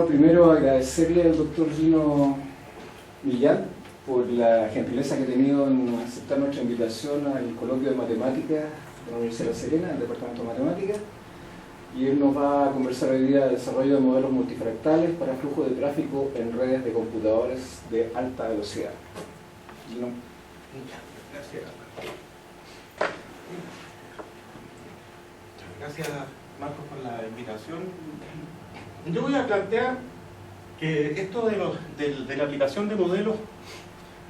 Primero agradecerle al doctor Gino Millán por la gentileza que ha tenido en aceptar nuestra invitación al coloquio de matemáticas de la Universidad de La Serena, del Departamento de Matemáticas, y él nos va a conversar hoy día del desarrollo de modelos multifractales para flujo de tráfico en redes de computadores de alta velocidad. Gino. Gracias. Gracias, Marcos, por la invitación. Yo voy a plantear que esto de la aplicación de modelos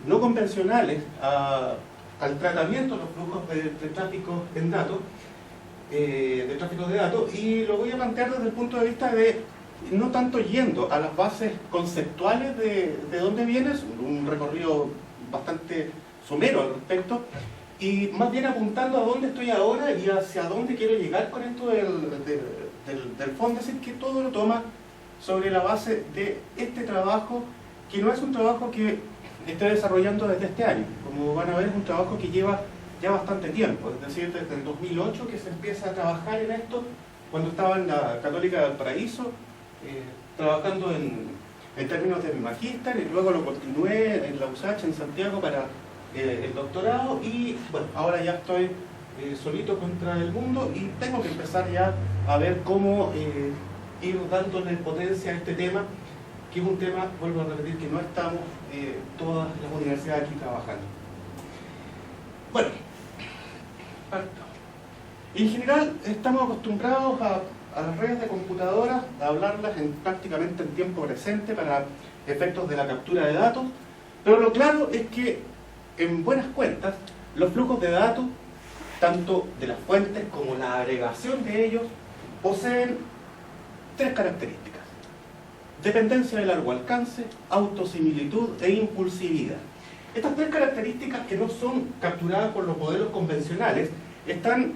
no convencionales al tratamiento de los flujos de tráfico en datos, de tráfico de datos, y lo voy a plantear desde el punto de vista de no tanto yendo a las bases conceptuales de dónde vienes, un recorrido bastante somero al respecto, y más bien apuntando a dónde estoy ahora y hacia dónde quiero llegar con esto del fondo, es decir, que todo lo toma sobre la base de este trabajo, que no es un trabajo que estoy desarrollando desde este año. Como van a ver, es un trabajo que lleva ya bastante tiempo, es decir, desde el 2008 que se empieza a trabajar en esto, cuando estaba en la Católica del Paraíso, trabajando en términos de mi magíster, y luego lo continué en la USACH en Santiago para el doctorado, y bueno, ahora ya estoy solito contra el mundo y tengo que empezar ya a ver cómo ir dándole potencia a este tema, que es un tema, vuelvo a repetir, que no estamos todas las universidades aquí trabajando. Bueno, en general estamos acostumbrados a las redes de computadoras, a hablarlas prácticamente en tiempo presente para efectos de la captura de datos, pero lo claro es que en buenas cuentas los flujos de datos, tanto de las fuentes como la agregación de ellos, poseen tres características: dependencia de largo alcance, autosimilitud e impulsividad. Estas tres características, que no son capturadas por los modelos convencionales, están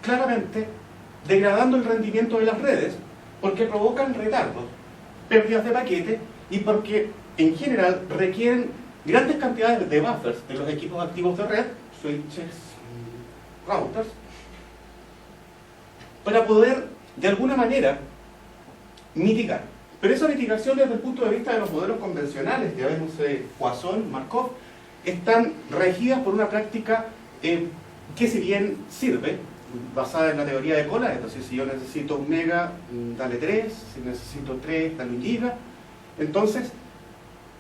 claramente degradando el rendimiento de las redes porque provocan retardos, pérdidas de paquete y porque en general requieren grandes cantidades de buffers de los equipos activos de red, switches, routers, para poder de alguna manera mitigar. Pero esa mitigación desde el punto de vista de los modelos convencionales, llamémosle Poisson, Markov, están regidas por una práctica que, si bien sirve, basada en la teoría de cola, es decir, si yo necesito 1 mega, dale 3, si necesito 3, dale 1 giga, entonces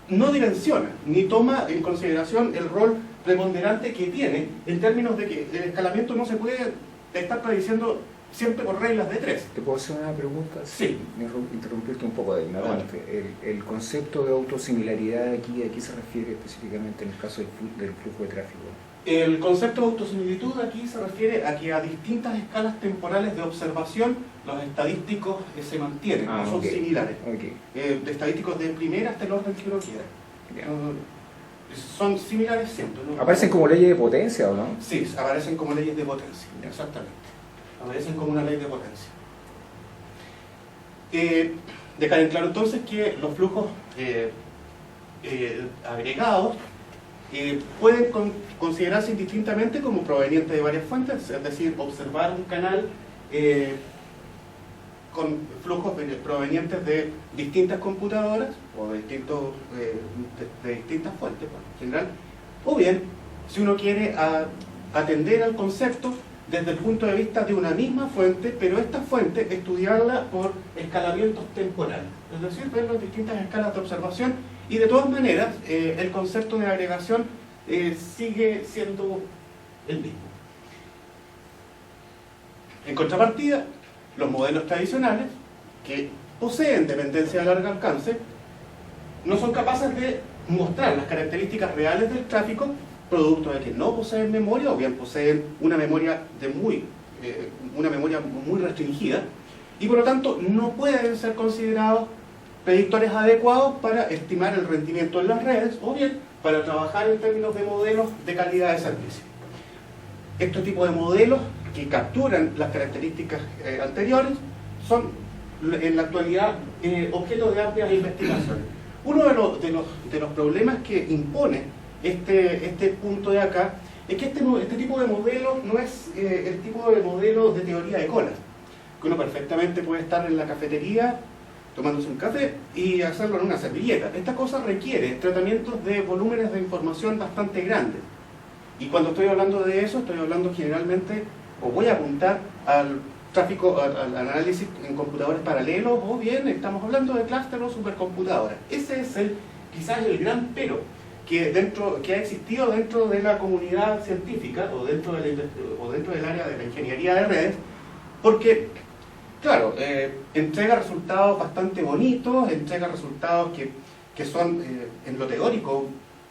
no dimensiona ni toma en consideración el rol preponderante que tiene en términos de que el escalamiento no se puede estar prediciendo siempre por reglas de 3. ¿Te puedo hacer una pregunta? Sí. Interrumpirte un poco de ignorante. El concepto de autosimilaridad aquí, ¿a qué se refiere específicamente en el caso del flujo de tráfico? El concepto de autosimilitud aquí se refiere a que a distintas escalas temporales de observación los estadísticos se mantienen, no son similares. De estadísticos de primera hasta el orden que uno quiera. Son similares siempre, ¿no? ¿Aparecen como leyes de potencia o no? Sí, aparecen como leyes de potencia, exactamente. Aparecen como una ley de potencia. Dejar en claro entonces que los flujos agregados pueden considerarse indistintamente como provenientes de varias fuentes, es decir, observar un canal con flujos provenientes de distintas computadoras o de distintas fuentes, en general, o bien, si uno quiere atender al concepto desde el punto de vista de una misma fuente, pero esta fuente estudiarla por escalamientos temporales, es decir, ver las distintas escalas de observación, y de todas maneras el concepto de agregación sigue siendo el mismo. En contrapartida, los modelos tradicionales, que poseen dependencia de largo alcance, no son capaces de mostrar las características reales del tráfico, producto de que no poseen memoria o bien poseen una memoria muy restringida, y por lo tanto no pueden ser considerados predictores adecuados para estimar el rendimiento en las redes o bien para trabajar en términos de modelos de calidad de servicio. Este tipo de modelos que capturan las características anteriores son en la actualidad objeto de amplias investigaciones. Uno de los problemas que impone este punto de acá es que este tipo de modelo no es el tipo de modelo de teoría de colas, que uno perfectamente puede estar en la cafetería tomándose un café y hacerlo en una servilleta. Esta cosa requiere tratamientos de volúmenes de información bastante grandes. Y cuando estoy hablando de eso, estoy hablando generalmente, o voy a apuntar al tráfico, al análisis en computadores paralelos, o bien estamos hablando de clúster o supercomputadoras. Ese es quizás el gran pero que ha existido dentro de la comunidad científica o dentro del área de la ingeniería de redes, porque, claro, entrega resultados bastante bonitos, entrega resultados que son, en lo teórico,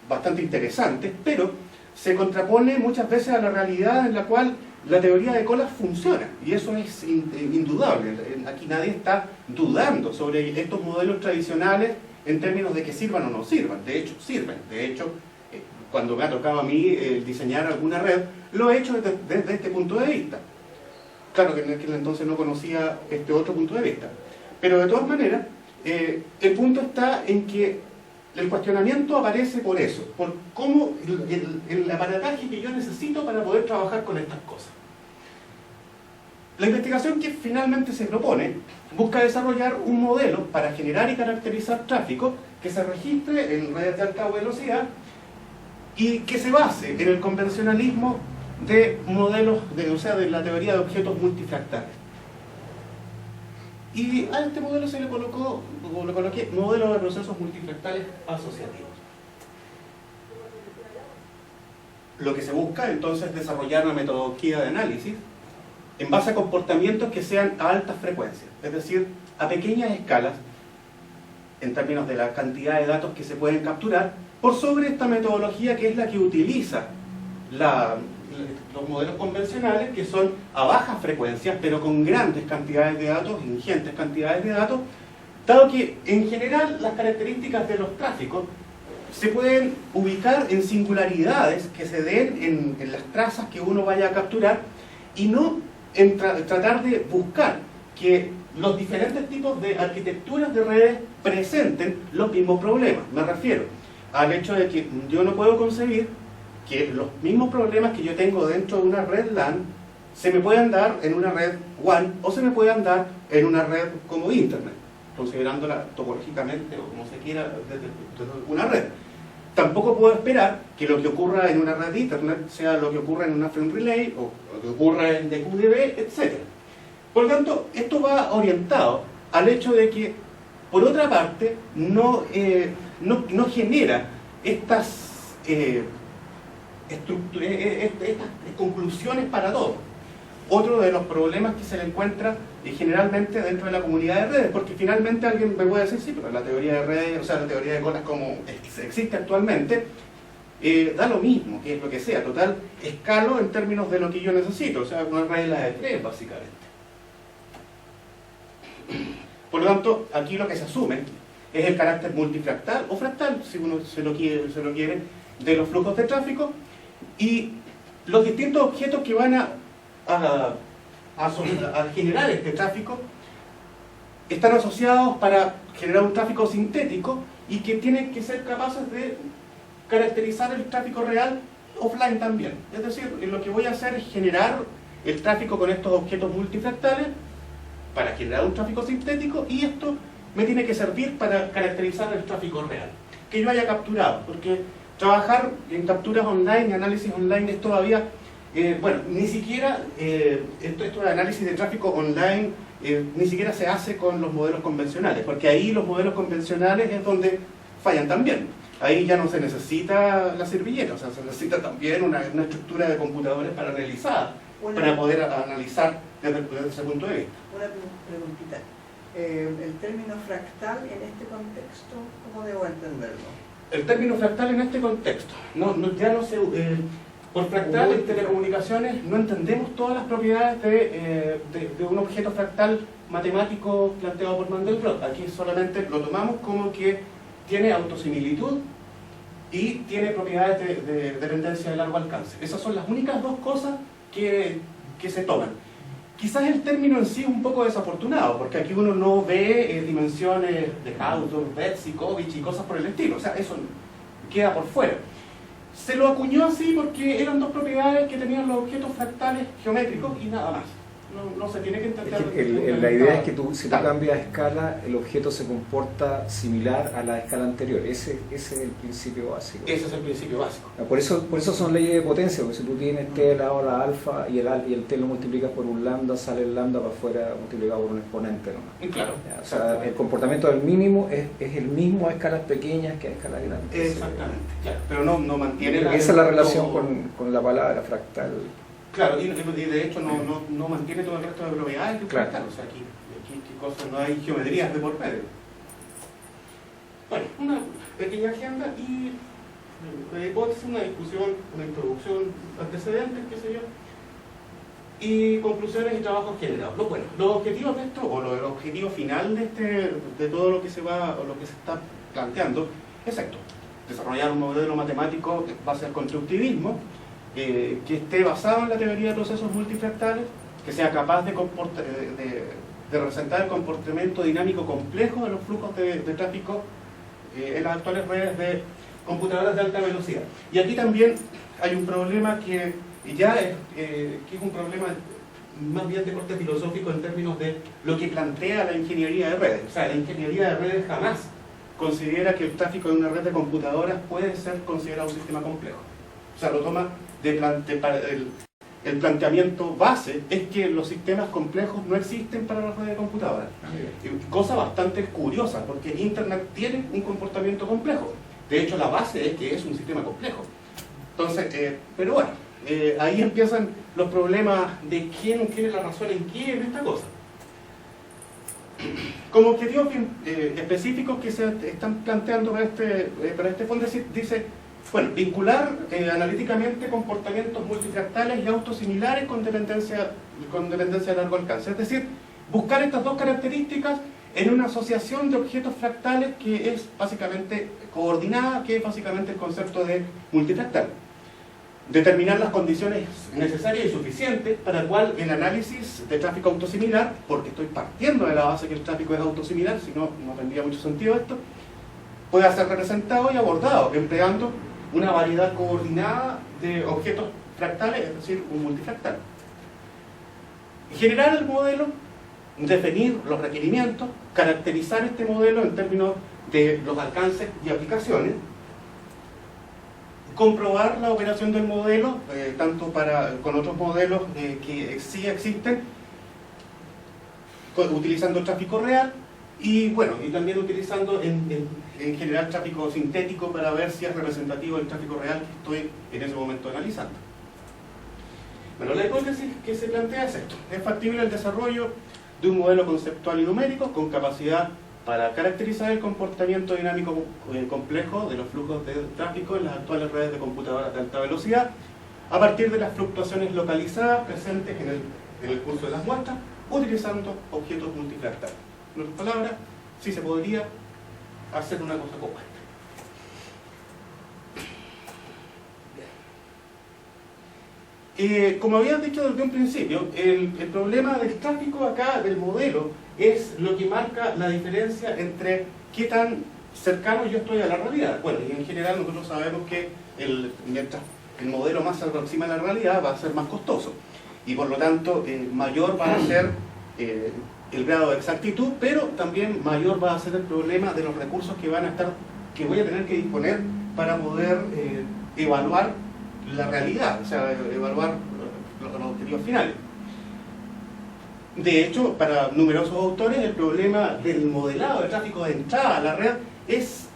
bastante interesantes, pero se contrapone muchas veces a la realidad en la cual la teoría de colas funciona, y eso es indudable. Aquí nadie está dudando sobre estos modelos tradicionales en términos de que sirvan o no sirvan. De hecho, sirven. De hecho, cuando me ha tocado a mí diseñar alguna red, lo he hecho desde este punto de vista. Claro que en aquel entonces no conocía este otro punto de vista. Pero de todas maneras, el punto está en que el cuestionamiento aparece por eso, por cómo el aparataje que yo necesito para poder trabajar con estas cosas. La investigación que finalmente se propone busca desarrollar un modelo para generar y caracterizar tráfico que se registre en redes de alta velocidad y que se base en el convencionalismo de modelos, o sea, de la teoría de objetos multifractales. Y a este modelo se le coloqué modelo de procesos multifractales asociativos. Lo que se busca entonces es desarrollar una metodología de análisis en base a comportamientos que sean a altas frecuencias, es decir, a pequeñas escalas, en términos de la cantidad de datos que se pueden capturar, por sobre esta metodología que es la que utiliza los modelos convencionales, que son a bajas frecuencias, pero con grandes cantidades de datos, ingentes cantidades de datos, dado que en general las características de los tráficos se pueden ubicar en singularidades que se den en las trazas que uno vaya a capturar, y no en tratar de buscar que los diferentes tipos de arquitecturas de redes presenten los mismos problemas. Me refiero al hecho de que yo no puedo concebir que los mismos problemas que yo tengo dentro de una red LAN se me puedan dar en una red WAN o se me puedan dar en una red como Internet, considerándola topológicamente o como se quiera desde una red. Tampoco puedo esperar que lo que ocurra en una red de Internet sea lo que ocurra en una frame relay o lo que ocurra en DQDB, etc. Por lo tanto, esto va orientado al hecho de que, por otra parte, no genera estas conclusiones para todos. Otro de los problemas que se le encuentra generalmente dentro de la comunidad de redes, porque finalmente alguien me puede decir, sí, pero la teoría de redes, o sea, la teoría de colas como existe actualmente, da lo mismo, que es lo que sea, total, escalo en términos de lo que yo necesito, o sea, una regla de tres, básicamente. Por lo tanto, aquí lo que se asume es el carácter multifractal, o fractal, si uno se lo quiere, de los flujos de tráfico, y los distintos objetos que van a generar este tráfico están asociados para generar un tráfico sintético y que tienen que ser capaces de caracterizar el tráfico real offline también. Es decir, lo que voy a hacer es generar el tráfico con estos objetos multifractales para generar un tráfico sintético, y esto me tiene que servir para caracterizar el tráfico real que yo haya capturado, porque trabajar en capturas online y análisis online es todavía bueno, ni siquiera esto de análisis de tráfico online ni siquiera se hace con los modelos convencionales, porque ahí los modelos convencionales es donde fallan también. Ahí ya no se necesita la servilleta, o sea, se necesita también una estructura de computadores paralelizadas para poder analizar desde ese punto de vista. Una preguntita. El término fractal en este contexto, ¿cómo debo entenderlo? El término fractal en este contexto, ya no se... por fractal en telecomunicaciones no entendemos todas las propiedades de un objeto fractal matemático planteado por Mandelbrot. Aquí solamente lo tomamos como que tiene autosimilitud y tiene propiedades de dependencia de largo alcance. Esas son las únicas dos cosas que se toman. Quizás el término en sí es un poco desafortunado, porque aquí uno no ve dimensiones de Hausdorff, Betsy-Kovich y cosas por el estilo. O sea, eso queda por fuera. Se lo acuñó así porque eran dos propiedades que tenían los objetos fractales geométricos y nada más. no se tiene que intentar... La idea es que si tú cambias escala, el objeto se comporta similar a la escala anterior. Ese es el principio básico. Ese es el principio básico. Por eso son leyes de potencia, porque si tú tienes t elevado a la alfa y el t lo multiplicas por un lambda, sale el lambda para afuera multiplicado por un exponente nomás. Claro. O sea, el comportamiento del mínimo es el mismo a escalas pequeñas que a escalas grandes. Exactamente, claro. Pero no mantiene... Esa es la relación con la palabra fractal. Claro, y de hecho no mantiene todo el resto de propiedades que claro. fractal. O sea, aquí cosas, no hay geometrías de por medio. Bueno, una pequeña agenda y hipótesis, una discusión, una introducción, antecedentes, qué sé yo, y conclusiones y trabajos generados. Los objetivos de esto, o el objetivo final de todo lo que se está planteando, es esto: desarrollar un modelo matemático que va a ser constructivismo, que esté basado en la teoría de procesos multifractales, que sea capaz de representar el comportamiento dinámico complejo de los flujos de tráfico en las actuales redes de computadoras de alta velocidad. Y aquí también hay un problema que es un problema más bien de corte filosófico en términos de lo que plantea la ingeniería de redes. O sea, la ingeniería de redes jamás considera que el tráfico de una red de computadoras puede ser considerado un sistema complejo. O sea, lo toma el planteamiento base es que los sistemas complejos no existen para las redes de computadoras. Cosa bastante curiosa, porque Internet tiene un comportamiento complejo. De hecho, la base es que es un sistema complejo. Entonces, pero bueno, ahí empiezan los problemas de quién tiene la razón en qué en esta cosa. Como objetivos específicos que se están planteando para este fondo, dice, bueno, vincular analíticamente comportamientos multifractales y autosimilares con dependencia de largo alcance. Es decir, buscar estas dos características en una asociación de objetos fractales que es básicamente coordinada, que es básicamente el concepto de multifractal. Determinar las condiciones necesarias y suficientes para el cual el análisis de tráfico autosimilar, porque estoy partiendo de la base que el tráfico es autosimilar, si no, no tendría mucho sentido esto, pueda ser representado y abordado empleando una variedad coordinada de objetos fractales, es decir, un multifractal. Generar el modelo, definir los requerimientos, caracterizar este modelo en términos de los alcances y aplicaciones, comprobar la operación del modelo, tanto con otros modelos que sí existen, utilizando el tráfico real, y bueno, y también utilizando en general tráfico sintético para ver si es representativo del tráfico real que estoy en ese momento analizando. Bueno, la hipótesis que se plantea es esto: es factible el desarrollo de un modelo conceptual y numérico con capacidad para caracterizar el comportamiento dinámico complejo de los flujos de tráfico en las actuales redes de computadoras de alta velocidad a partir de las fluctuaciones localizadas presentes en el curso de las muestras, utilizando objetos multifractales. En otras palabras, sí se podría hacer una cosa como esta. Como había dicho desde un principio, el problema del tráfico acá, del modelo, es lo que marca la diferencia entre qué tan cercano yo estoy a la realidad. Bueno, y en general nosotros sabemos que mientras el modelo más se aproxima a la realidad va a ser más costoso, y por lo tanto mayor va a ser el grado de exactitud, pero también mayor va a ser el problema de los recursos que voy a tener que disponer para poder evaluar la realidad, o sea, evaluar los objetivos finales. De hecho, para numerosos autores, el problema del modelado de tráfico de entrada a la red es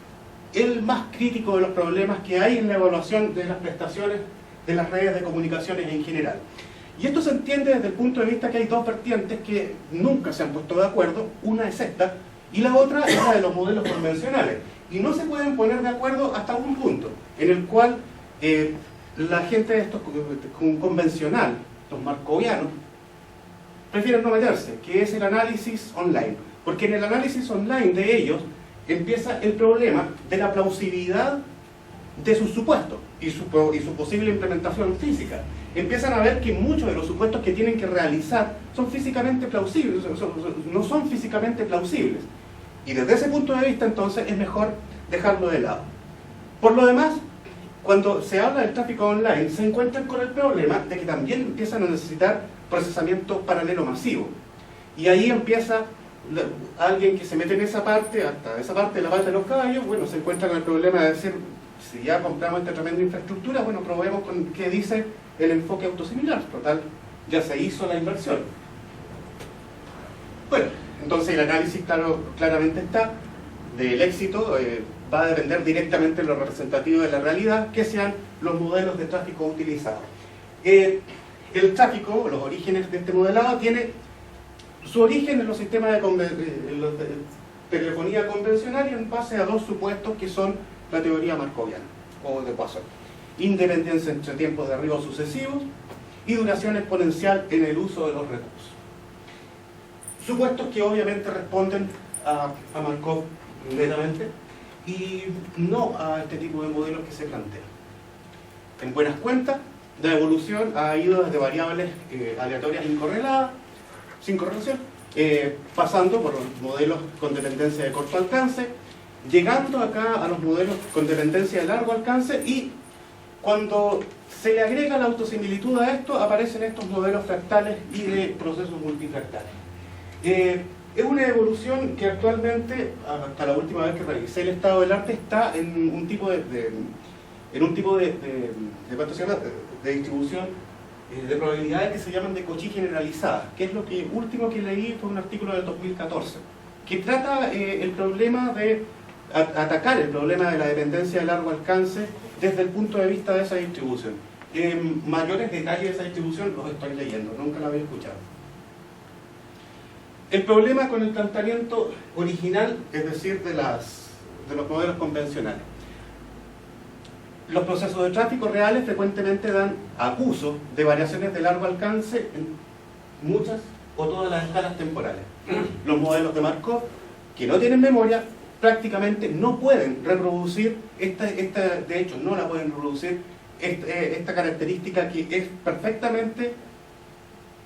el más crítico de los problemas que hay en la evaluación de las prestaciones de las redes de comunicaciones en general. Y esto se entiende desde el punto de vista que hay dos vertientes que nunca se han puesto de acuerdo. Una es esta, y la otra es la de los modelos convencionales. Y no se pueden poner de acuerdo hasta un punto, en el cual la gente de estos convencional, los markovianos, prefieren no meterse, que es el análisis online. Porque en el análisis online de ellos empieza el problema de la plausibilidad de sus supuestos y su posible implementación física. Empiezan a ver que muchos de los supuestos que tienen que realizar son físicamente plausibles, no son físicamente plausibles. Y desde ese punto de vista, entonces, es mejor dejarlo de lado. Por lo demás, cuando se habla del tráfico online, se encuentran con el problema de que también empiezan a necesitar procesamiento paralelo masivo. Y ahí empieza alguien que se mete en esa parte, hasta esa parte de la pata de los caballos, bueno, se encuentra con el problema de decir, si ya compramos esta tremenda infraestructura, bueno, probemos con qué dice el enfoque autosimilar. Total, ya se hizo la inversión. Bueno, entonces el análisis claramente está del éxito, va a depender directamente de lo representativo de la realidad, que sean los modelos de tráfico utilizados. El tráfico, los orígenes de este modelado, tiene su origen en los sistemas de telefonía convencional y en base a dos supuestos que son la teoría markoviana o de Poisson: independencia entre tiempos de arribo sucesivos y duración exponencial en el uso de los recursos. Supuestos que obviamente responden a Markov netamente y no a este tipo de modelos que se plantean. En buenas cuentas, la evolución ha ido desde variables aleatorias incorreladas, sin correlación, pasando por los modelos con dependencia de corto alcance, llegando acá a los modelos con dependencia de largo alcance, y cuando se le agrega la autosimilitud a esto, aparecen estos modelos fractales y de procesos multifractales. Es una evolución que actualmente, hasta la última vez que revisé el estado del arte, está en un tipo de distribución de probabilidades que se llaman de Cauchy generalizadas, que es lo que último que leí fue un artículo del 2014, que trata el problema de atacar el problema de la dependencia de largo alcance desde el punto de vista de esa distribución. Mayores detalles de esa distribución los estoy leyendo, nunca la había escuchado. El problema con el planteamiento original, es decir, de los modelos convencionales. Los procesos de tráfico reales frecuentemente dan acuso de variaciones de largo alcance en muchas o todas las escalas temporales. Los modelos de Markov, que no tienen memoria, prácticamente no pueden reproducir, de hecho no la pueden reproducir, esta característica que es perfectamente,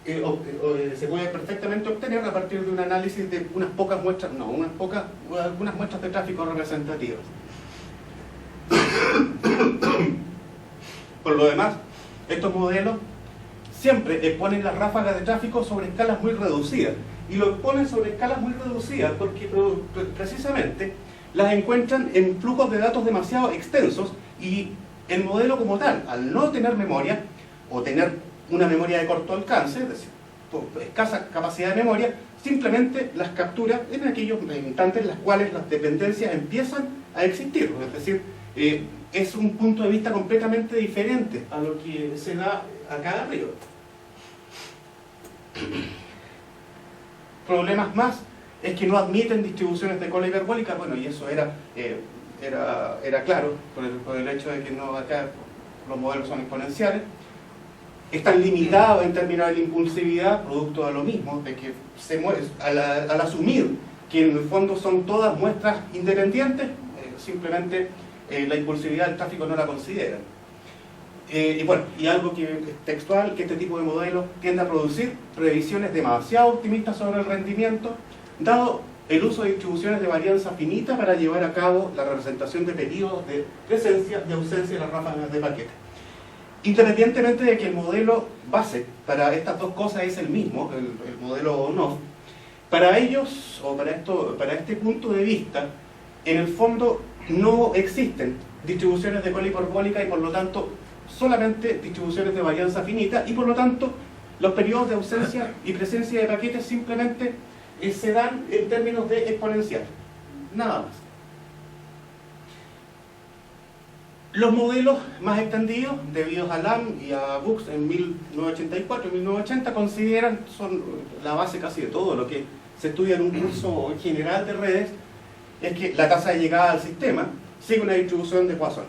se puede perfectamente obtener a partir de un análisis de unas pocas muestras, algunas muestras de tráfico representativas. Por lo demás, estos modelos siempre exponen las ráfagas de tráfico sobre escalas muy reducidas, y lo exponen sobre escalas muy reducidas porque precisamente las encuentran en flujos de datos demasiado extensos, y el modelo como tal, al no tener memoria o tener una memoria de corto alcance, es decir, escasa capacidad de memoria, simplemente las captura en aquellos instantes en los cuales las dependencias empiezan a existir. Es decir, es un punto de vista completamente diferente a lo que se da acá arriba. Problemas más es que no admiten distribuciones de cola hiperbólica. Bueno, y eso era claro por el hecho de que no, acá los modelos son exponenciales. Están limitados en términos de la impulsividad, producto de lo mismo, de que al asumir que en el fondo son todas muestras independientes, simplemente la impulsividad del tráfico no la consideran. Y bueno, y algo que es textual, que este tipo de modelos tiende a producir previsiones demasiado optimistas sobre el rendimiento, dado el uso de distribuciones de varianza finita para llevar a cabo la representación de periodos de presencia y ausencia de las ráfagas de paquete. Independientemente de que el modelo base para estas dos cosas es el mismo, el modelo ONOF, para ellos, o para este punto de vista, en el fondo no existen distribuciones de cola hiperbólica y por lo tanto solamente distribuciones de varianza finita, y por lo tanto los periodos de ausencia y presencia de paquetes simplemente se dan en términos de exponencial, nada más. Los modelos más extendidos, debidos a Lam y a Bux en 1984 y 1980, consideran, son la base casi de todo lo que se estudia en un curso general de redes, es que la tasa de llegada al sistema sigue una distribución de Poisson.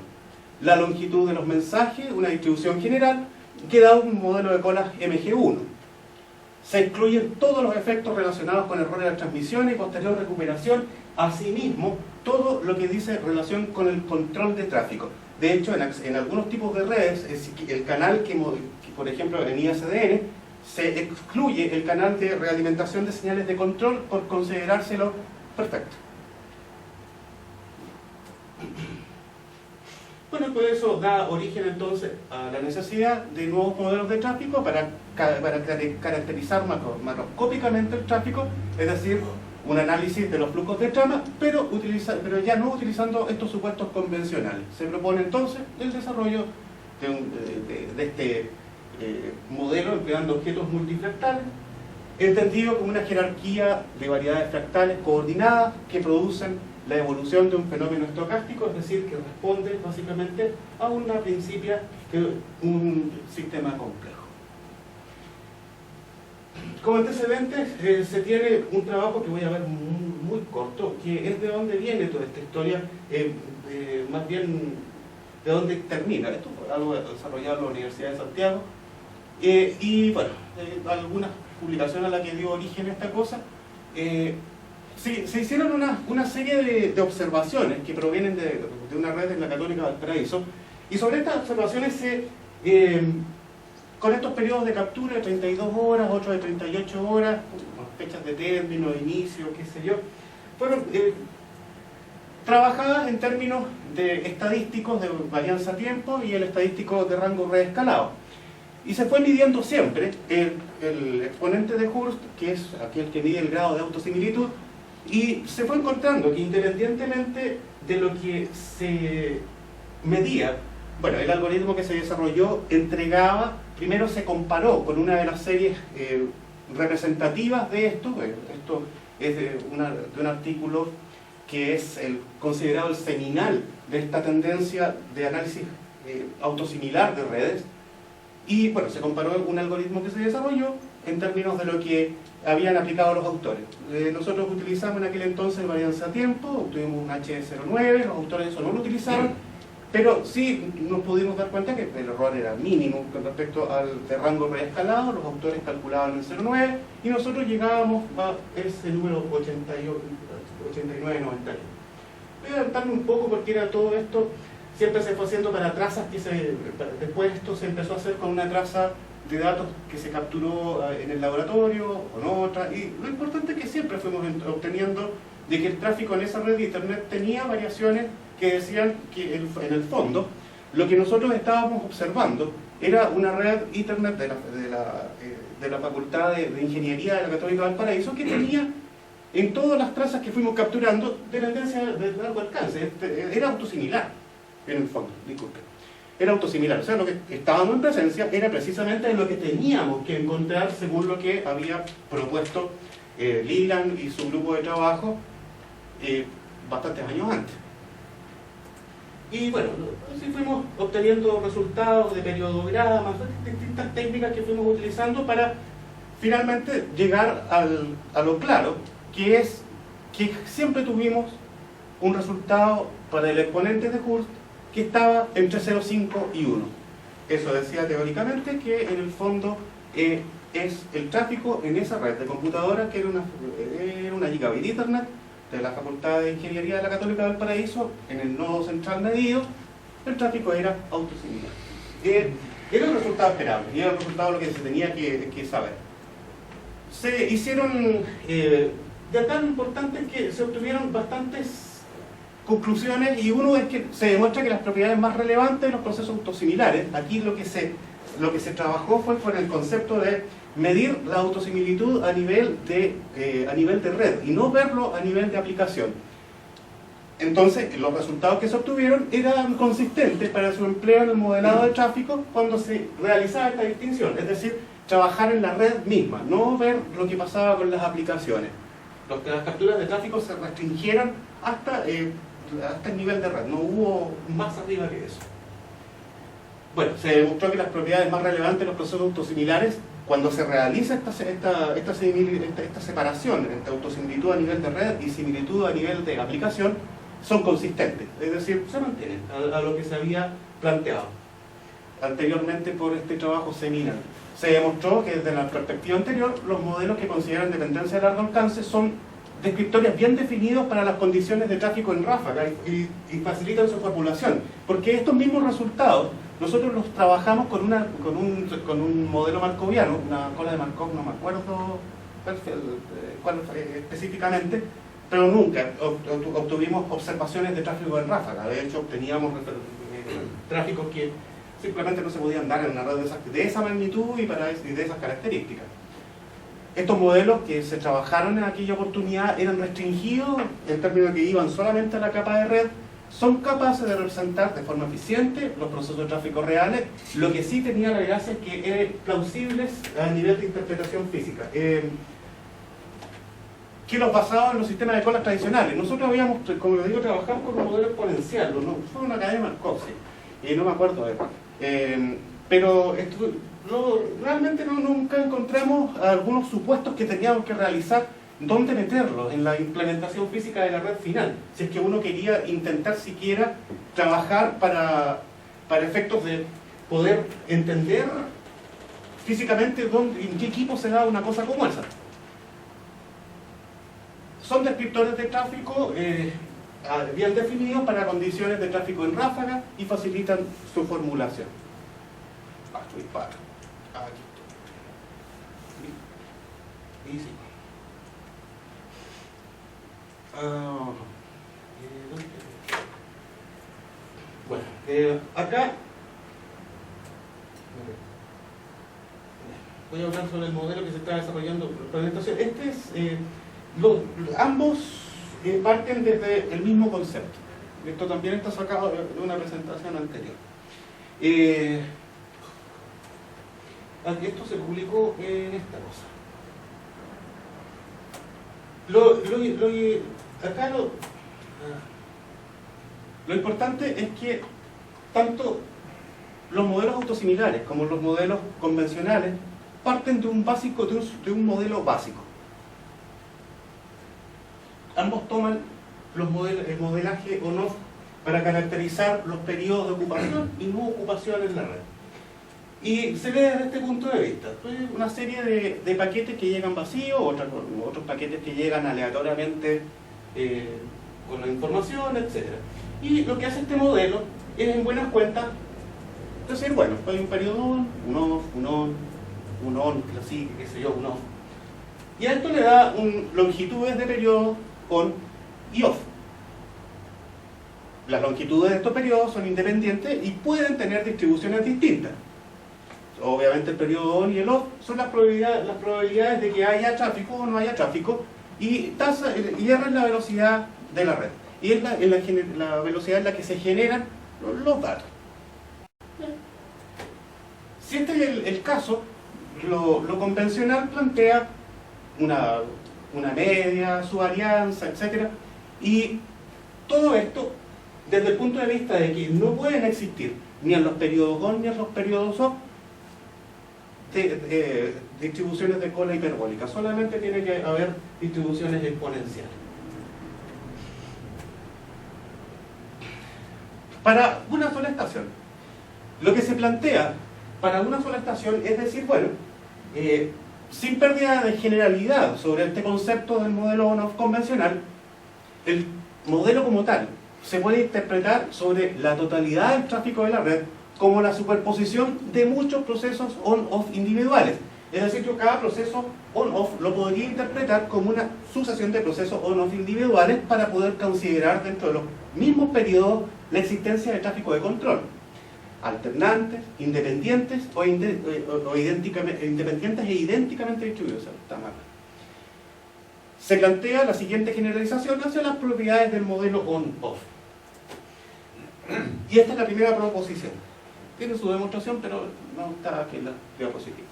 La longitud de los mensajes, una distribución general, que da un modelo de colas MG1. Se excluyen todos los efectos relacionados con errores de transmisión y posterior recuperación, asimismo, todo lo que dice relación con el control de tráfico. De hecho, en algunos tipos de redes, el canal que, por ejemplo, en ISDN, se excluye el canal de realimentación de señales de control por considerárselo perfecto. Bueno, pues eso da origen entonces a la necesidad de nuevos modelos de tráfico para caracterizar macroscópicamente el tráfico, es decir, un análisis de los flujos de trama, pero ya no utilizando estos supuestos convencionales. Se propone entonces el desarrollo de este modelo empleando objetos multifractales, entendido como una jerarquía de variedades fractales coordinadas que producen la evolución de un fenómeno estocástico, es decir, que responde básicamente a una principia de un sistema complejo. Como antecedentes se tiene un trabajo que voy a ver muy corto, que es de dónde viene toda esta historia, más bien de dónde termina. Esto fue algo desarrollado en la Universidad de Santiago, y bueno, algunas publicaciones a las que dio origen esta cosa. Se hicieron una serie de observaciones que provienen de una red en la Católica Valparaíso, y sobre estas observaciones con estos periodos de captura de 32 horas, otros de 38 horas, fechas de término, de inicio, qué sé yo, fueron trabajadas en términos de estadísticos de varianza tiempo y el estadístico de rango reescalado. Y se fue midiendo siempre el exponente de Hurst, que es aquel que mide el grado de autosimilitud, y se fue encontrando que independientemente de lo que se medía, bueno, el algoritmo que se desarrolló entregaba, primero se comparó con una de las series representativas de esto. Esto es de un artículo que es considerado el seminal de esta tendencia de análisis autosimilar de redes, y bueno, se comparó un algoritmo que se desarrolló en términos de lo que habían aplicado los autores. Nosotros utilizamos en aquel entonces varianza tiempo, obtuvimos un H09, los autores eso no lo utilizaron, pero sí nos pudimos dar cuenta que el error era mínimo con respecto al de rango reescalado. Los autores calculaban el 0,9 y nosotros llegábamos a ese número 89-91. Voy a adelantarme un poco porque era todo esto, siempre se fue haciendo para trazas que después esto se empezó a hacer con una traza de datos que se capturó en el laboratorio, con otra, y lo importante es que siempre fuimos obteniendo de que el tráfico en esa red de internet tenía variaciones que decían que en el fondo lo que nosotros estábamos observando era una red internet de la Facultad de Ingeniería de la Católica Valparaíso, que tenía en todas las trazas que fuimos capturando dependencia de largo alcance. Era autosimilar en el fondo, disculpe. Era autosimilar, o sea, lo que estábamos en presencia era precisamente lo que teníamos que encontrar según lo que había propuesto Leland y su grupo de trabajo bastantes años antes. Y bueno, así fuimos obteniendo resultados de periodogramas, distintas técnicas que fuimos utilizando para finalmente llegar a lo claro, que es que siempre tuvimos un resultado para el exponente de Hurst que estaba entre 0,5 y 1. Eso decía teóricamente que en el fondo es el tráfico en esa red de computadoras, que era una gigabit Ethernet de la Facultad de Ingeniería de la Católica del Paraíso, en el nodo central medido, el tráfico era autosimilar. Era el resultado esperable, y era el resultado lo que se tenía que saber. Se hicieron, de tan importante que se obtuvieron bastantes conclusiones, y uno es que se demuestra que las propiedades más relevantes de los procesos autosimilares, aquí lo que se trabajó fue con el concepto de medir la autosimilitud a nivel de red y no verlo a nivel de aplicación. Entonces, los resultados que se obtuvieron eran consistentes para su empleo en el modelado de tráfico cuando se realizaba esta distinción, es decir, trabajar en la red misma, no ver lo que pasaba con las aplicaciones. Las capturas de tráfico se restringieron hasta el nivel de red, no hubo más arriba que eso. Bueno, se demostró que las propiedades más relevantes de los procesos autosimilares, cuando se realiza esta separación entre autosimilitud a nivel de red y similitud a nivel de aplicación, son consistentes, es decir, se mantienen a lo que se había planteado anteriormente por este trabajo seminal. Se demostró que desde la perspectiva anterior, los modelos que consideran dependencia de largo alcance son descriptores bien definidos para las condiciones de tráfico en ráfaga y facilitan su formulación, porque estos mismos resultados nosotros los trabajamos con un modelo markoviano, una cola de Markov, no me acuerdo cuál específicamente, pero nunca obtuvimos observaciones de tráfico en ráfaga. De hecho, obteníamos tráficos que simplemente no se podían dar en una red de esa magnitud y de esas características. Estos modelos que se trabajaron en aquella oportunidad eran restringidos en términos de que iban solamente a la capa de red, son capaces de representar de forma eficiente los procesos de tráfico reales, lo que sí tenía la gracia es que eran plausibles a nivel de interpretación física. Que los basados en los sistemas de colas tradicionales. Nosotros habíamos, como les digo, trabajamos con un modelo exponencial, ¿no? Fue una cadena de Markovski, no me acuerdo de pero realmente nunca encontramos algunos supuestos que teníamos que realizar, dónde meterlos en la implementación física de la red final, si es que uno quería intentar siquiera trabajar para efectos de poder entender físicamente en qué equipo se da una cosa como esa. Son descriptores de tráfico bien definidos para condiciones de tráfico en ráfaga y facilitan su formulación. Y sí. Bueno, acá voy a hablar sobre el modelo que se está desarrollando en la presentación. Ambos parten desde el mismo concepto. Esto también está sacado de una presentación anterior. Esto se publicó en esta cosa. Lo importante es que tanto los modelos autosimilares como los modelos convencionales parten de un modelo básico. Ambos toman el modelaje on-off para caracterizar los periodos de ocupación y no ocupación en la red. Y se ve desde este punto de vista. Una serie de paquetes que llegan vacíos, otros paquetes que llegan aleatoriamente con la información, etc. Y lo que hace este modelo es, en buenas cuentas, decir, bueno, hay un periodo on, un off, un on, así, qué sé yo, un off. Y a esto le da longitudes de periodo on y off. Las longitudes de estos periodos son independientes y pueden tener distribuciones distintas. Obviamente el periodo on y el off son las probabilidades de que haya tráfico o no haya tráfico, y R es la velocidad de la red, y es la velocidad en la que se generan los datos. Si este es el caso, lo convencional plantea una media, su varianza, etc. Y todo esto desde el punto de vista de que no pueden existir ni en los periodos on ni en los periodos off distribuciones de cola hiperbólica, solamente tiene que haber distribuciones exponenciales. Para una sola estación, lo que se plantea para una sola estación es decir, bueno, sin pérdida de generalidad sobre este concepto del modelo on-off convencional, el modelo como tal se puede interpretar sobre la totalidad del tráfico de la red como la superposición de muchos procesos on-off individuales. Es decir, yo cada proceso on-off lo podría interpretar como una sucesión de procesos on-off individuales para poder considerar dentro de los mismos periodos la existencia de tráfico de control. Alternantes, independientes independientes e idénticamente distribuidos. Se plantea la siguiente generalización hacia las propiedades del modelo on-off. Y esta es la primera proposición. Tiene su demostración, pero no está aquí en la diapositiva.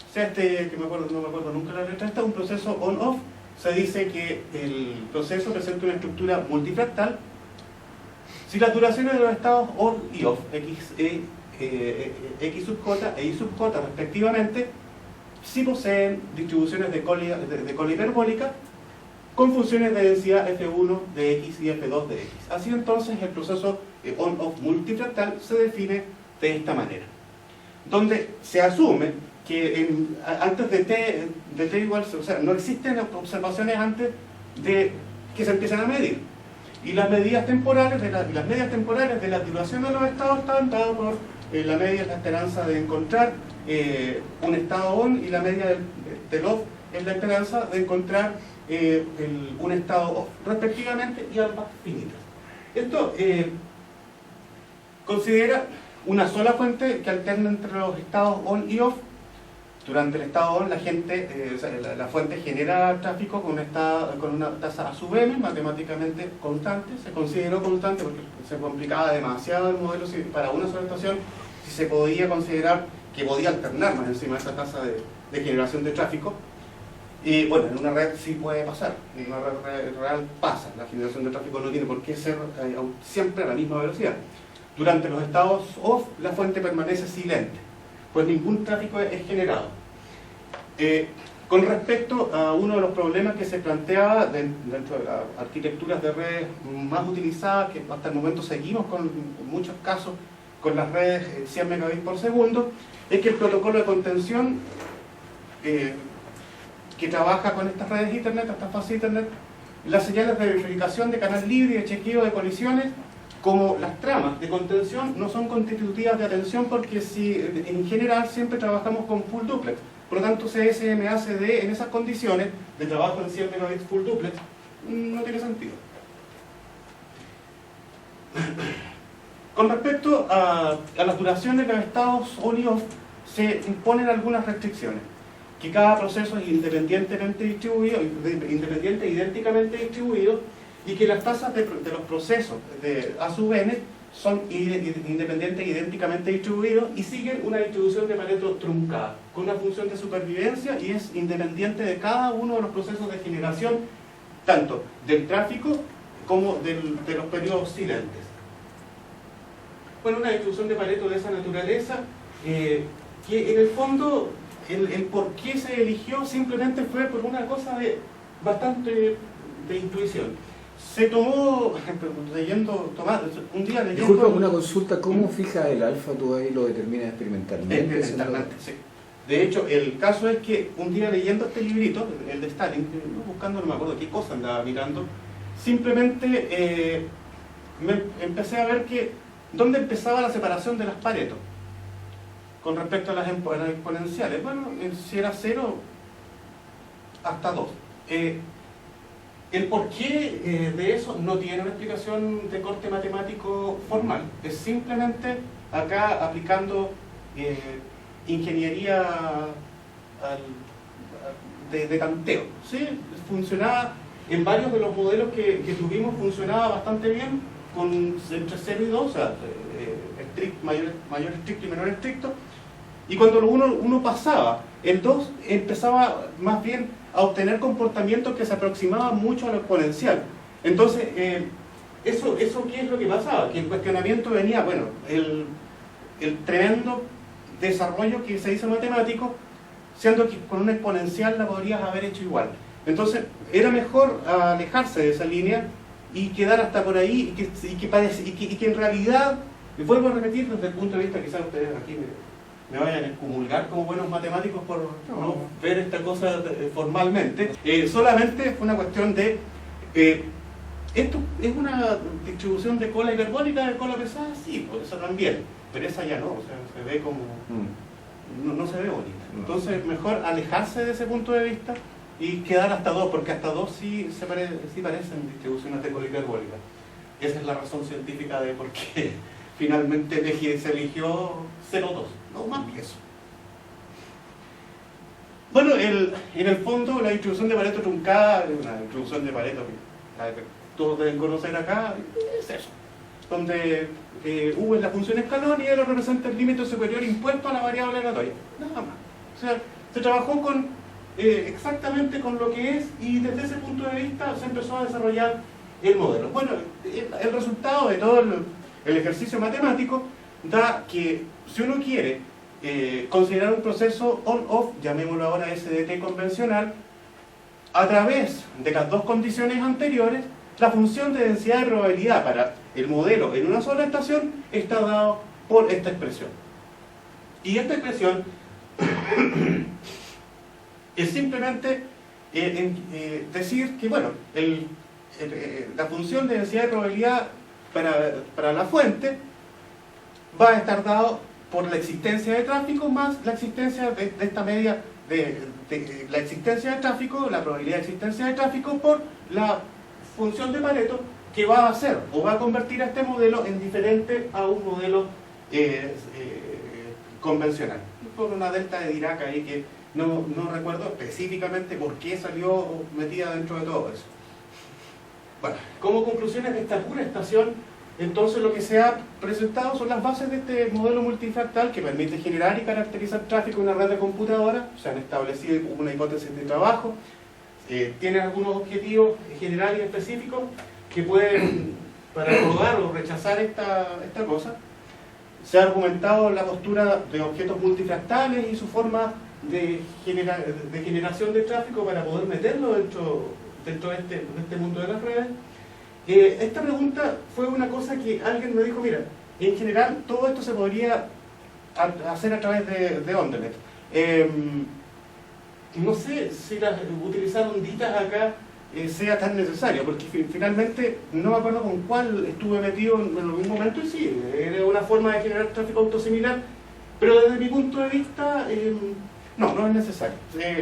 O sea, que no me acuerdo nunca la letra, un proceso on-off. Se dice que el proceso presenta una estructura multifractal si las duraciones de los estados on y off, x sub j e y sub j respectivamente, si poseen distribuciones de cola hiperbólica con funciones de densidad f1 de x y f2 de x. Así entonces el proceso on-off multifractal se define de esta manera, donde se asume que antes de t igual, o sea, no existen observaciones antes de que se empiecen a medir. Y las medidas temporales las medias temporales de la duración de los estados están dadas por la media es la esperanza de encontrar un estado on, y la media del off es la esperanza de encontrar un estado off, respectivamente, y ambas finitas. Esto considera una sola fuente que alterna entre los estados on y off. Durante el estado on, la fuente genera tráfico con una tasa a sub m, matemáticamente constante. Se consideró constante porque se complicaba demasiado el modelo para una sola estación, si se podía considerar que podía alternar más encima esa tasa de generación de tráfico. Y bueno, en una red sí puede pasar, en una red real pasa, la generación de tráfico no tiene por qué ser siempre a la misma velocidad. Durante los estados off, la fuente permanece silente, pues ningún tráfico es generado. Con respecto a uno de los problemas que se planteaba dentro de las arquitecturas de redes más utilizadas, que hasta el momento seguimos en muchos casos con las redes 100 megabits por segundo, es que el protocolo de contención que trabaja con estas redes de internet, estas fases de internet, las señales de verificación de canal libre y de chequeo de colisiones, como las tramas de contención, no son constitutivas de atención porque en general siempre trabajamos con full duplex. Por lo tanto, CSMA-CD en esas condiciones de trabajo en 100 megabits full duplex no tiene sentido. Con respecto a las duraciones de los estados on y off, se imponen algunas restricciones. Que cada proceso es independientemente distribuido, idénticamente distribuido, y que las tasas de los procesos de A sub n son independientes e idénticamente distribuidos y siguen una distribución de Pareto truncada, con una función de supervivencia y es independiente de cada uno de los procesos de generación, tanto del tráfico como de los periodos silentes. Bueno, una distribución de Pareto de esa naturaleza, que en el fondo el por qué se eligió simplemente fue por una cosa bastante de intuición. Se tomó, un día leyendo... Disculpa, una consulta, ¿cómo fijas el alfa? ¿Tú ahí lo determinas experimentalmente? Experimentalmente, sí. De hecho, el caso es que un día leyendo este librito, el de Stalin, buscando, no me acuerdo qué cosa andaba mirando, simplemente empecé a ver dónde empezaba la separación de las Pareto con respecto a las exponenciales. Bueno, si era 0 hasta 2. El porqué de eso no tiene una explicación de corte matemático formal. Es simplemente acá aplicando ingeniería de tanteo. ¿Sí? Funcionaba en varios de los modelos que tuvimos, funcionaba bastante bien entre 0 y 2, o sea, mayor estricto y menor estricto. Y cuando uno pasaba, el 2 empezaba más bien a obtener comportamientos que se aproximaban mucho a lo exponencial. Entonces, ¿eso qué es lo que pasaba? Que el cuestionamiento venía, bueno, el tremendo desarrollo que se hizo matemático, siendo que con una exponencial la podrías haber hecho igual. Entonces, era mejor alejarse de esa línea y quedar hasta por ahí, y que en realidad, vuelvo a repetir desde el punto de vista, quizás ustedes aquí me vayan a excomulgar como buenos matemáticos por no ver esta cosa formalmente. Solamente fue una cuestión de... ¿esto es una distribución de cola hiperbólica de cola pesada? Sí, pues eso también, pero esa ya no, o sea, se ve como... no se ve bonita. Entonces, mejor alejarse de ese punto de vista y quedar hasta 2, porque hasta 2 sí parecen distribuciones de cola hiperbólica. Esa es la razón científica de por qué finalmente se eligió 0,2. No más que eso. Bueno, en el fondo la distribución de Pareto truncada, una distribución de Pareto que todos deben conocer acá, es eso. Donde U es la función escalón y L representa el límite superior impuesto a la variable aleatoria. Nada más. O sea, se trabajó exactamente con lo que es y desde ese punto de vista se empezó a desarrollar el modelo. Bueno, el resultado de todo el ejercicio matemático da que si uno quiere considerar un proceso on-off, llamémoslo ahora SDT convencional, a través de las dos condiciones anteriores, la función de densidad de probabilidad para el modelo en una sola estación está dado por esta expresión. Y esta expresión es simplemente decir que, bueno, la función de densidad de probabilidad para la fuente va a estar dado por la existencia de tráfico más la existencia de esta media de la existencia de tráfico, la probabilidad de existencia de tráfico por la función de Pareto que va a hacer o va a convertir a este modelo en diferente a un modelo convencional. Por una delta de Dirac ahí que no recuerdo específicamente por qué salió metida dentro de todo eso. Bueno, como conclusiones de esta pura estación, entonces lo que se ha presentado son las bases de este modelo multifractal que permite generar y caracterizar tráfico en una red de computadoras. Se han establecido una hipótesis de trabajo, tienen algunos objetivos generales y específicos que pueden para probar o rechazar esta cosa. Se ha argumentado la postura de objetos multifractales y su forma de generación de tráfico para poder meterlo dentro de este mundo de las redes. Esta pregunta fue una cosa que alguien me dijo, mira, en general todo esto se podría hacer a través de OnDenet. No sé si utilizar onditas acá sea tan necesario, porque finalmente no me acuerdo con cuál estuve metido en algún momento y sí, era una forma de generar tráfico autosimilar, pero desde mi punto de vista no es necesario.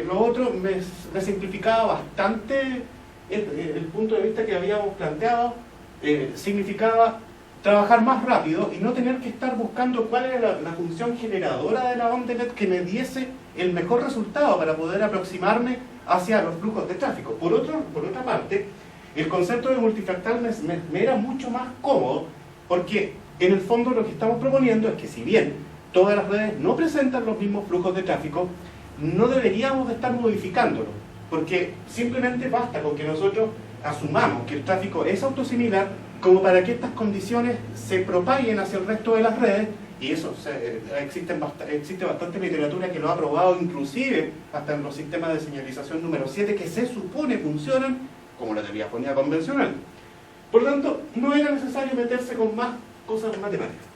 Lo otro me simplificaba bastante el punto de vista que habíamos planteado, significaba trabajar más rápido y no tener que estar buscando cuál era la función generadora de la OnDenet que me diese el mejor resultado para poder aproximarme hacia los flujos de tráfico. Por otra parte, el concepto de multifractal me era mucho más cómodo porque en el fondo lo que estamos proponiendo es que si bien todas las redes no presentan los mismos flujos de tráfico, no deberíamos de estar modificándolo, porque simplemente basta con que nosotros asumamos que el tráfico es autosimilar como para que estas condiciones se propaguen hacia el resto de las redes, y eso, existe bastante literatura que lo ha probado, inclusive hasta en los sistemas de señalización número 7 que se supone funcionan como la telefonía convencional. Por lo tanto, no era necesario meterse con más cosas matemáticas.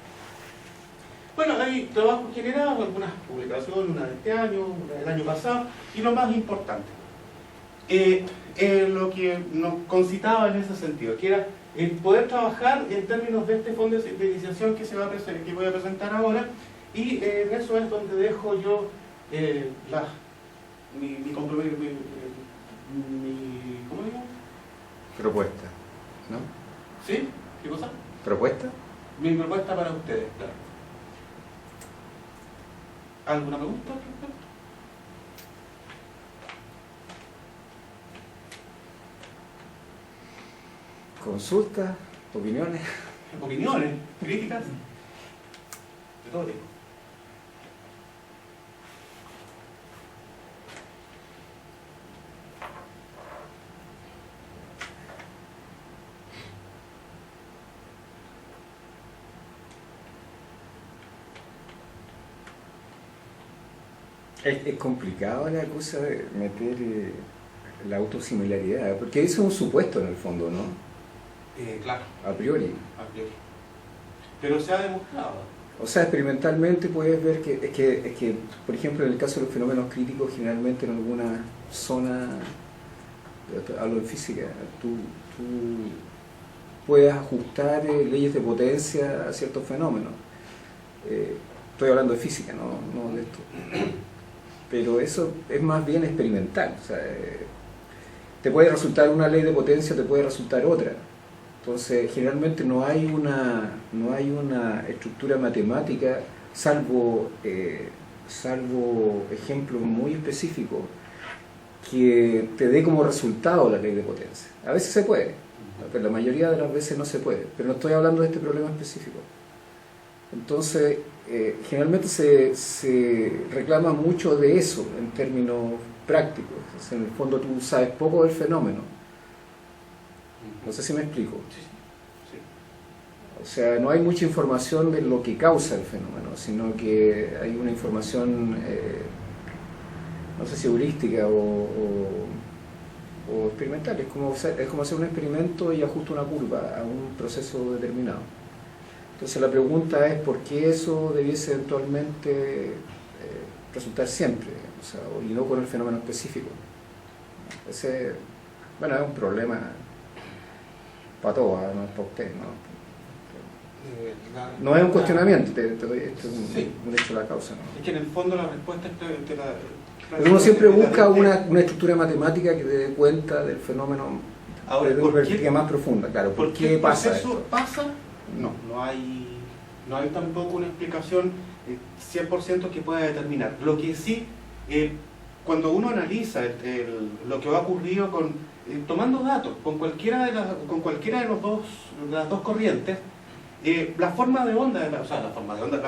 Bueno, hay trabajos generados, algunas publicaciones, una de este año, una del año pasado, y lo más importante, lo que nos concitaba en ese sentido, que era el poder trabajar en términos de este fondo de iniciación que voy a presentar ahora, y en eso es donde dejo yo mi compromiso, ¿cómo digo? Propuesta, ¿no? ¿Sí? ¿Qué cosa? ¿Propuesta? Mi propuesta para ustedes, claro. ¿Alguna pregunta? ¿Consultas? ¿Opiniones? ¿Opiniones? ¿Críticas? De todo tipo. Es complicado la cosa de meter la autosimilaridad, porque eso es un supuesto en el fondo, ¿no? Claro. A priori. Pero se ha demostrado. O sea, experimentalmente puedes ver que, por ejemplo, en el caso de los fenómenos críticos, generalmente en alguna zona, hablo de física, tú puedes ajustar leyes de potencia a ciertos fenómenos. Estoy hablando de física, no de esto. Pero eso es más bien experimental. O sea, te puede resultar una ley de potencia, te puede resultar otra. Entonces, generalmente no hay una estructura matemática, salvo ejemplos muy específicos, que te dé como resultado la ley de potencia. A veces se puede, pero la mayoría de las veces no se puede. Pero no estoy hablando de este problema específico. Entonces, generalmente se reclama mucho de eso en términos prácticos. O sea, en el fondo tú sabes poco del fenómeno. No sé si me explico. Sí. O sea, no hay mucha información de lo que causa el fenómeno, sino que hay una información, no sé si heurística o experimental. Es como hacer un experimento y ajusta una curva a un proceso determinado. Entonces la pregunta es por qué eso debiese eventualmente resultar siempre, o sea, y no con el fenómeno específico. Ese, bueno, es un problema para todos, no es para usted, ¿no? No es un cuestionamiento, esto es un hecho de la causa, ¿no? Es que en el fondo la respuesta te la Pero uno siempre busca una estructura matemática que dé cuenta del fenómeno Ahora, Desde una perspectiva más profunda, claro. ¿Por qué pasa eso esto? pasa? No hay tampoco una explicación 100% que pueda determinar. Lo que sí, cuando uno analiza lo que ha ocurrido tomando datos con cualquiera de las dos corrientes, la forma de onda, la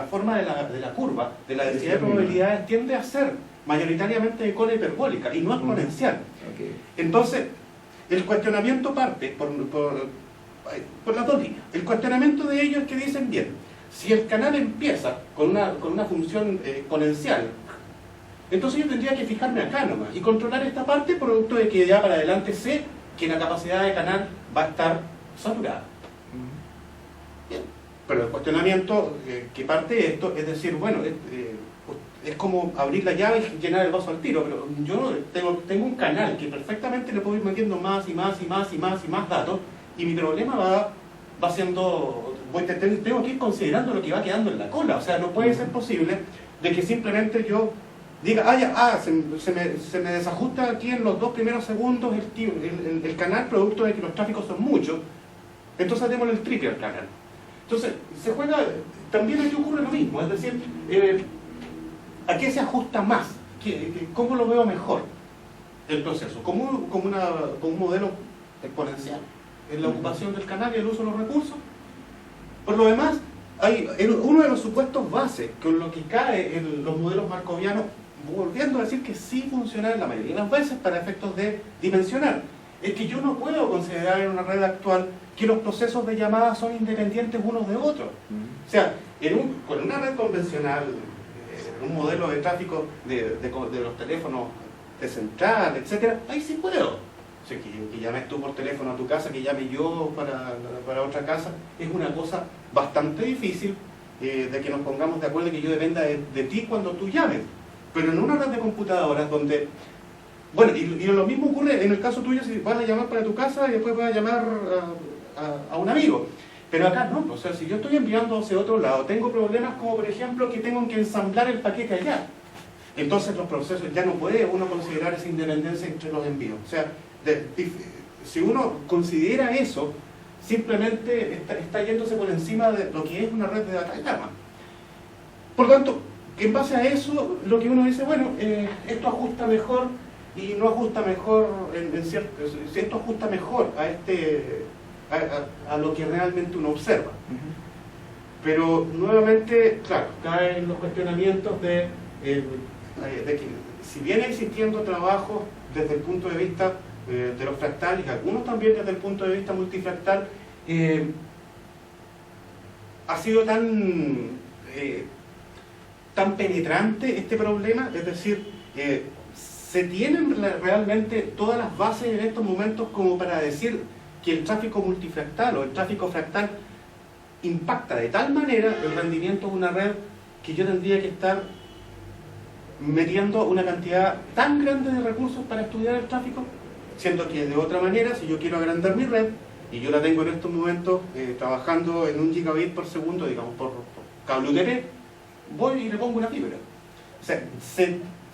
forma de la curva, de la densidad de probabilidades tiende a ser mayoritariamente de cola hiperbólica y no exponencial. Okay. Entonces, el cuestionamiento parte por las dos líneas. El cuestionamiento de ellos es que dicen, bien, si el canal empieza con una función exponencial, entonces yo tendría que fijarme acá nomás y controlar esta parte producto de que ya para adelante sé que la capacidad de canal va a estar saturada. Bien. Pero el cuestionamiento que parte de esto es decir, bueno, es como abrir la llave y llenar el vaso al tiro, pero yo tengo un canal que perfectamente le puedo ir metiendo más y más datos, y mi problema va siendo, tengo que ir considerando lo que va quedando en la cola. O sea, no puede ser posible de que simplemente yo diga, se me desajusta aquí en los 2 primeros segundos el canal producto de que los tráficos son muchos, entonces démosle el triple al canal. Entonces, se juega, también aquí ocurre lo mismo, es decir, ¿a qué se ajusta más? ¿Cómo lo veo mejor el proceso? ¿Como un modelo exponencial en la ocupación del canal y el uso de los recursos? Por lo demás, hay uno de los supuestos base con lo que cae en los modelos markovianos, volviendo a decir que sí funciona en la mayoría de las veces para efectos de dimensionar, es que yo no puedo considerar en una red actual que los procesos de llamada son independientes unos de otros. O sea, con una red convencional, un modelo de tráfico de los teléfonos de central, etcétera, ahí sí puedo. O sea, que llames tú por teléfono a tu casa, que llame yo para otra casa, es una cosa bastante difícil de que nos pongamos de acuerdo y que yo dependa de ti cuando tú llames. Pero en una red de computadoras donde... Bueno, y lo mismo ocurre en el caso tuyo si vas a llamar para tu casa y después vas a llamar a un amigo. Pero acá no, o sea, si yo estoy enviando hacia otro lado, tengo problemas como por ejemplo que tengo que ensamblar el paquete allá. Entonces los procesos, ya no puede uno considerar esa independencia entre los envíos. O sea, si uno considera eso, simplemente está yéndose por encima de lo que es una red de data de cama. Por lo tanto, en base a eso, lo que uno dice, bueno, esto ajusta mejor y no ajusta mejor, si esto ajusta mejor a lo que realmente uno observa. Pero nuevamente, claro, caen los cuestionamientos de que si viene existiendo trabajo desde el punto de vista de los fractales, y algunos también desde el punto de vista multifractal, ha sido tan penetrante este problema, es decir, se tienen realmente todas las bases en estos momentos como para decir que el tráfico multifractal o el tráfico fractal impacta de tal manera el rendimiento de una red que yo tendría que estar metiendo una cantidad tan grande de recursos para estudiar el tráfico, siendo que de otra manera, si yo quiero agrandar mi red, y yo la tengo en estos momentos trabajando en 1 gigabit por segundo, digamos, por cable UTP, voy y le pongo una fibra. O sea,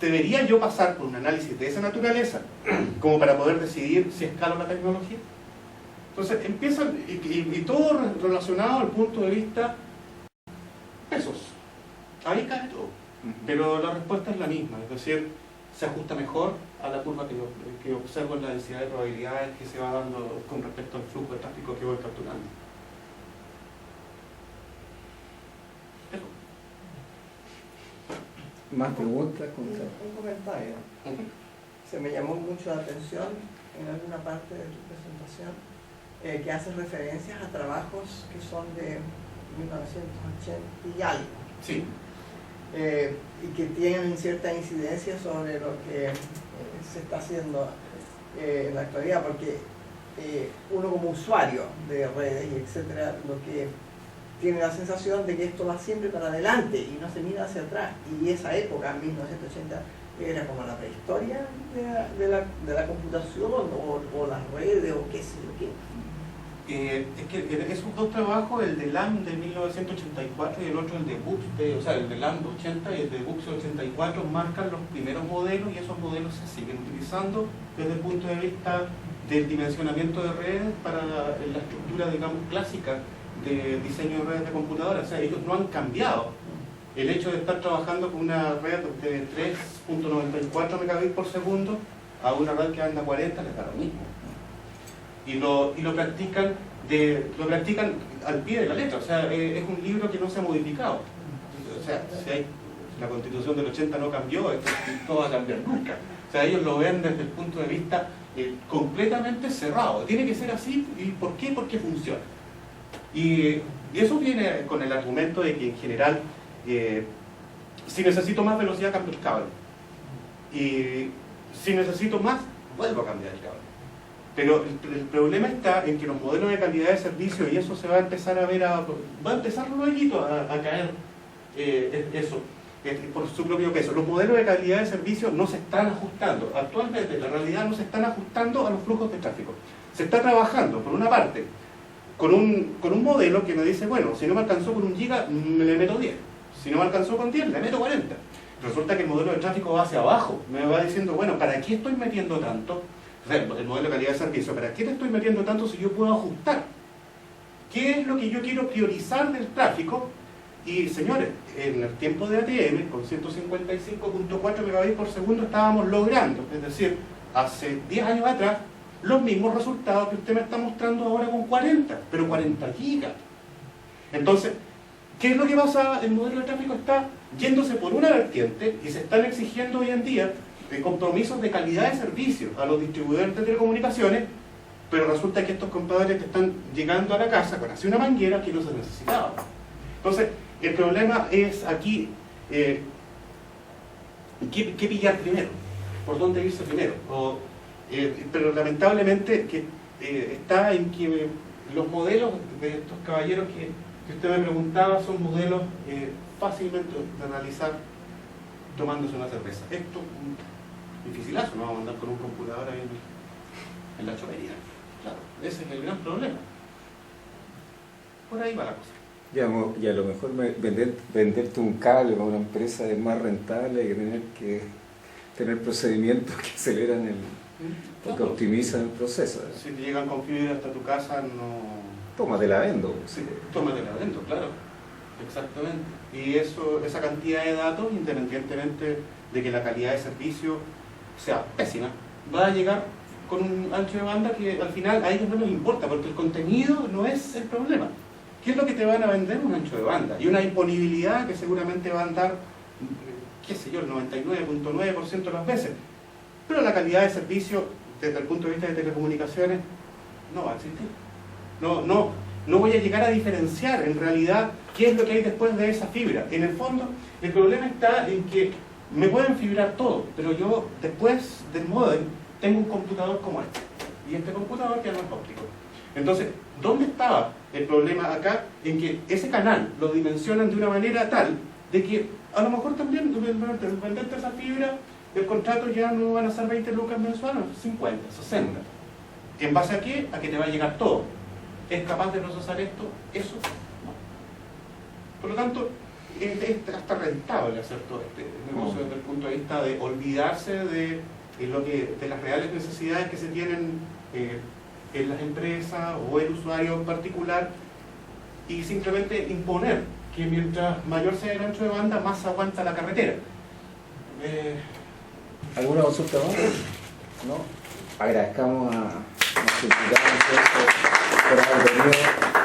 debería yo pasar por un análisis de esa naturaleza como para poder decidir si escalo la tecnología. Entonces empiezan, y todo relacionado al punto de vista pesos. Ahí cae todo. Pero la respuesta es la misma, es decir, se ajusta mejor a la curva que observo en la densidad de probabilidades que se va dando con respecto al flujo de tráfico que voy capturando. Eso. ¿Más preguntas? Un comentario. Se me llamó mucho la atención en alguna parte de tu presentación que haces referencias a trabajos que son de 1980 y algo. Sí. Y que tienen cierta incidencia sobre lo que se está haciendo en la actualidad, porque uno como usuario de redes y etcétera, lo que tiene la sensación de que esto va siempre para adelante y no se mira hacia atrás, y esa época, 1980, era como la prehistoria de la computación o las redes o qué sé yo qué. Es que esos dos trabajos, el de LAM de 1984 y el otro el de BUX, o sea, el de LAM de 80 y el de BUX de 84, marcan los primeros modelos, y esos modelos se siguen utilizando desde el punto de vista del dimensionamiento de redes para la estructura, digamos, clásica de diseño de redes de computadoras. O sea, ellos no han cambiado. El hecho de estar trabajando con una red de 3.94 megabits por segundo a una red que anda a 40 les da lo mismo. Y lo practican al pie de la letra. O sea, es un libro que no se ha modificado. O sea, si la Constitución del 80 no cambió, esto no va a cambiar nunca. O sea, ellos lo ven desde el punto de vista completamente cerrado. Tiene que ser así. ¿Y por qué? Porque funciona. Y eso viene con el argumento de que en general, si necesito más velocidad, cambio el cable. Y si necesito más, vuelvo a cambiar el cable. Pero el problema está en que los modelos de calidad de servicio, y eso se va a empezar a ver, va a empezar luego a caer eso por su propio peso. Los modelos de calidad de servicio no se están ajustando. Actualmente, en realidad, no se están ajustando a los flujos de tráfico. Se está trabajando, por una parte, con un modelo que me dice, bueno, si no me alcanzó con 1 giga, le meto 10. Si no me alcanzó con 10, le meto 40. Resulta que el modelo de tráfico va hacia abajo. Me va diciendo, bueno, ¿para qué estoy metiendo tanto? O sea, el modelo de calidad de servicio, ¿para qué te estoy metiendo tanto si yo puedo ajustar? ¿Qué es lo que yo quiero priorizar del tráfico? Y señores, en el tiempo de ATM, con 155.4 megabits por segundo estábamos logrando, es decir, hace 10 años atrás, los mismos resultados que usted me está mostrando ahora con 40, pero 40 gigas. Entonces, ¿qué es lo que pasa? El modelo de tráfico está yéndose por una vertiente y se están exigiendo hoy en día compromisos de calidad de servicio a los distribuidores de telecomunicaciones, pero resulta que estos compadres te están llegando a la casa con así una manguera que no se necesitaba. Entonces, el problema es aquí, ¿qué pillar primero? ¿Por dónde irse primero? Pero lamentablemente está en que los modelos de estos caballeros que usted me preguntaba son modelos fácilmente de realizar tomándose una cerveza. Esto dificilazo, no vamos a andar con un computador ahí en la chopería. Claro, ese es el gran problema. Por ahí va la cosa. Y a lo mejor venderte un cable para una empresa es más rentable que tener procedimientos que aceleran porque optimizan el proceso. Si te llegan con fibra hasta tu casa, no... Tómatela vendo. Sí, tómatela vendo, claro. Exactamente. Y esa cantidad de datos, independientemente de que la calidad de servicio sea pésima, va a llegar con un ancho de banda que al final a ellos no les importa, porque el contenido no es el problema. ¿Qué es lo que te van a vender? Un ancho de banda y una disponibilidad que seguramente va a andar, qué sé yo, el 99.9% de las veces. Pero la calidad de servicio, desde el punto de vista de telecomunicaciones, no va a existir. No voy a llegar a diferenciar en realidad qué es lo que hay después de esa fibra. En el fondo, el problema está en que me pueden fibrar todo, pero yo después del módem tengo un computador como este. Y este computador ya no es óptico. Entonces, ¿dónde estaba el problema acá? En que ese canal lo dimensionan de una manera tal de que a lo mejor también venderte esa fibra, el contrato ya no van a ser 20 lucas mensuales, 50, 60. ¿En base a qué? A que te va a llegar todo. ¿Es capaz de procesar esto? Eso no. Por lo tanto, es hasta rentable hacer todo este negocio desde el punto de vista de olvidarse de las reales necesidades que se tienen en las empresas o el usuario en particular, y simplemente imponer que mientras mayor sea el ancho de banda, más aguanta la carretera. ¿Alguna consulta más? ¿No? Agradezcamos a nuestro invitado por haber venido.